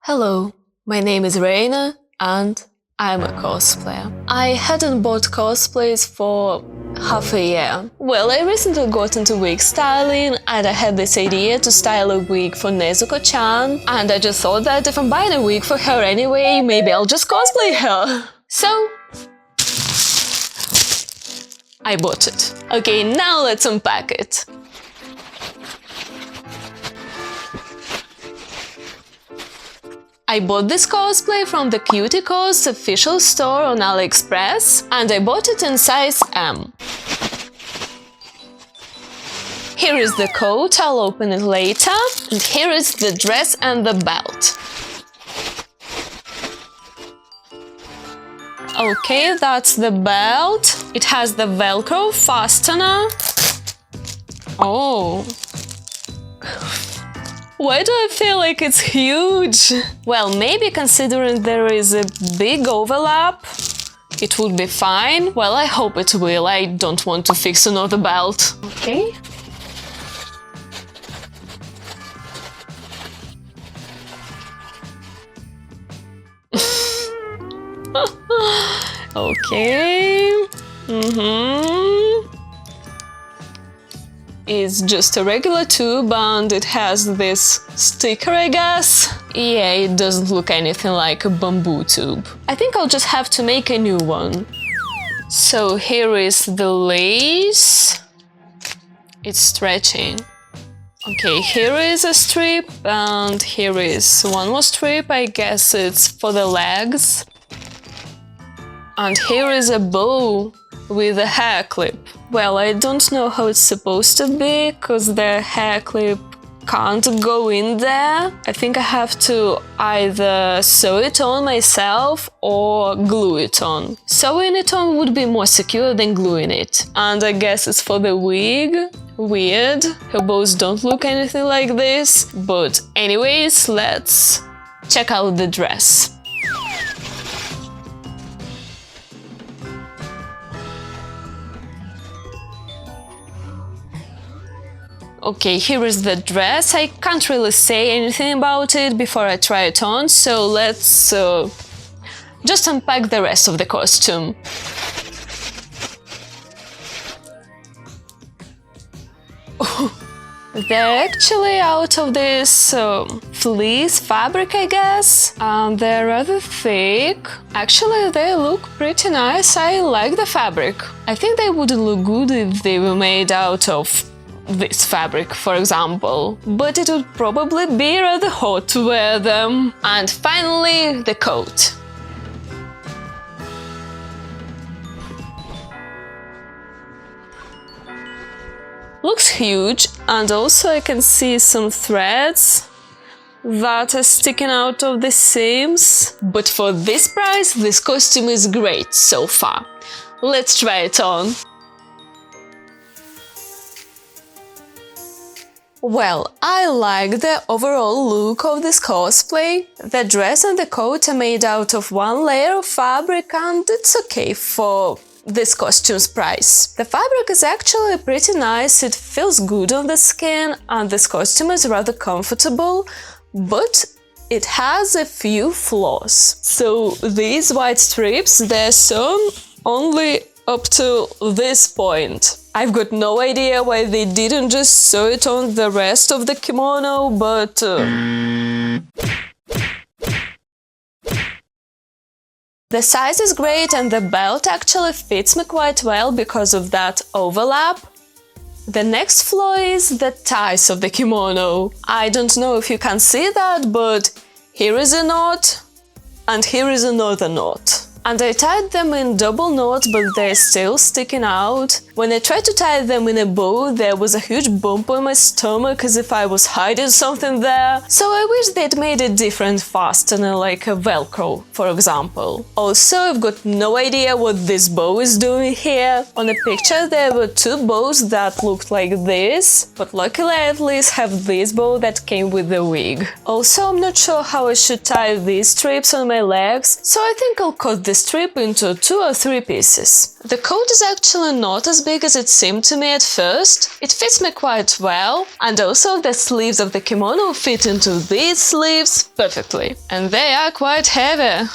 Hello, my name is Reina and I'm a cosplayer. I hadn't bought cosplays for half a year. Well, I recently got into wig styling and I had this idea to style a wig for Nezuko-chan, and I just thought that if I'm buying a wig for her anyway, maybe I'll just cosplay her. So I bought it. Okay, now let's unpack it. I bought this cosplay from the Cutie Cos official store on AliExpress, and I bought it in size M. Here is the coat, I'll open it later, and here is the dress and the belt. Okay, that's the belt. It has the Velcro fastener. Oh. Why do I feel like it's huge? Well, maybe considering there is a big overlap, it would be fine. Well, I hope it will. I don't want to fix another belt. Okay. Okay. It's just a regular tube and it has this sticker, I guess. Yeah, it doesn't look anything like a bamboo tube. I think I'll just have to make a new one. So here is the lace. It's stretching. Okay, here is a strip and here is one more strip. I guess it's for the legs. And here is a bow with a hair clip. Well, I don't know how it's supposed to be, because the hair clip can't go in there. I think I have to either sew it on myself or glue it on. Sewing it on would be more secure than gluing it. And I guess it's for the wig. Weird. Her bows don't look anything like this. But anyways, let's check out the dress. Okay, here is the dress. I can't really say anything about it before I try it on, so let's just unpack the rest of the costume. They're actually out of this fleece fabric, I guess, and they're rather thick. Actually, they look pretty nice. I like the fabric. I think they wouldn't look good if they were made out of this fabric, for example, but it would probably be rather hot to wear them. And finally, the coat. Looks huge, and also I can see some threads that are sticking out of the seams. But for this price, this costume is great so far. Let's try it on. Well, I like the overall look of this cosplay. The dress and the coat are made out of one layer of fabric, and it's okay for this costume's price. The fabric is actually pretty nice, it feels good on the skin, and this costume is rather comfortable, but it has a few flaws. So these white strips, they're sewn only up to this point. I've got no idea why they didn't just sew it on the rest of the kimono, but the size is great and the belt actually fits me quite well because of that overlap. The next flaw is the ties of the kimono. I don't know if you can see that, but here is a knot and here is another knot. And I tied them in double knots, but they're still sticking out. When I tried to tie them in a bow, there was a huge bump on my stomach as if I was hiding something there. So I wish they'd made a different fastener, like a Velcro, for example. Also, I've got no idea what this bow is doing here. On the picture there were two bows that looked like this, but luckily I at least have this bow that came with the wig. Also, I'm not sure how I should tie these strips on my legs, so I think I'll cut this the strip into 2 or 3 pieces. The coat is actually not as big as it seemed to me at first. It fits me quite well, and also the sleeves of the kimono fit into these sleeves perfectly. And they are quite heavy.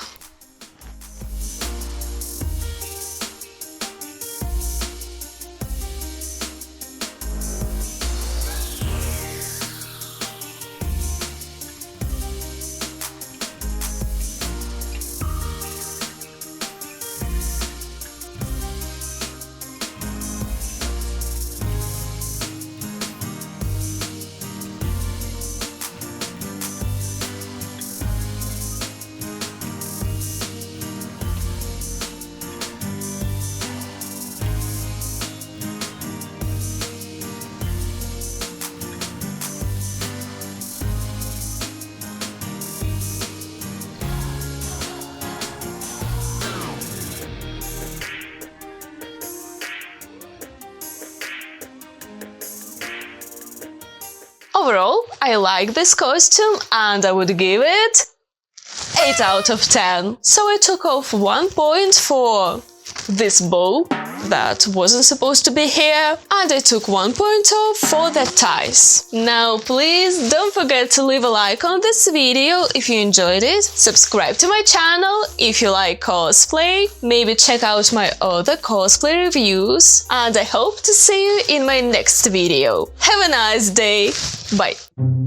Overall, I like this costume and I would give it 8 out of 10. So I took off 1 point for this bow that wasn't supposed to be here, and I took 1 point off for the ties. Now please don't forget to leave a like on this video if you enjoyed it, subscribe to my channel if you like cosplay, maybe check out my other cosplay reviews, and I hope to see you in my next video. Have a nice day, bye!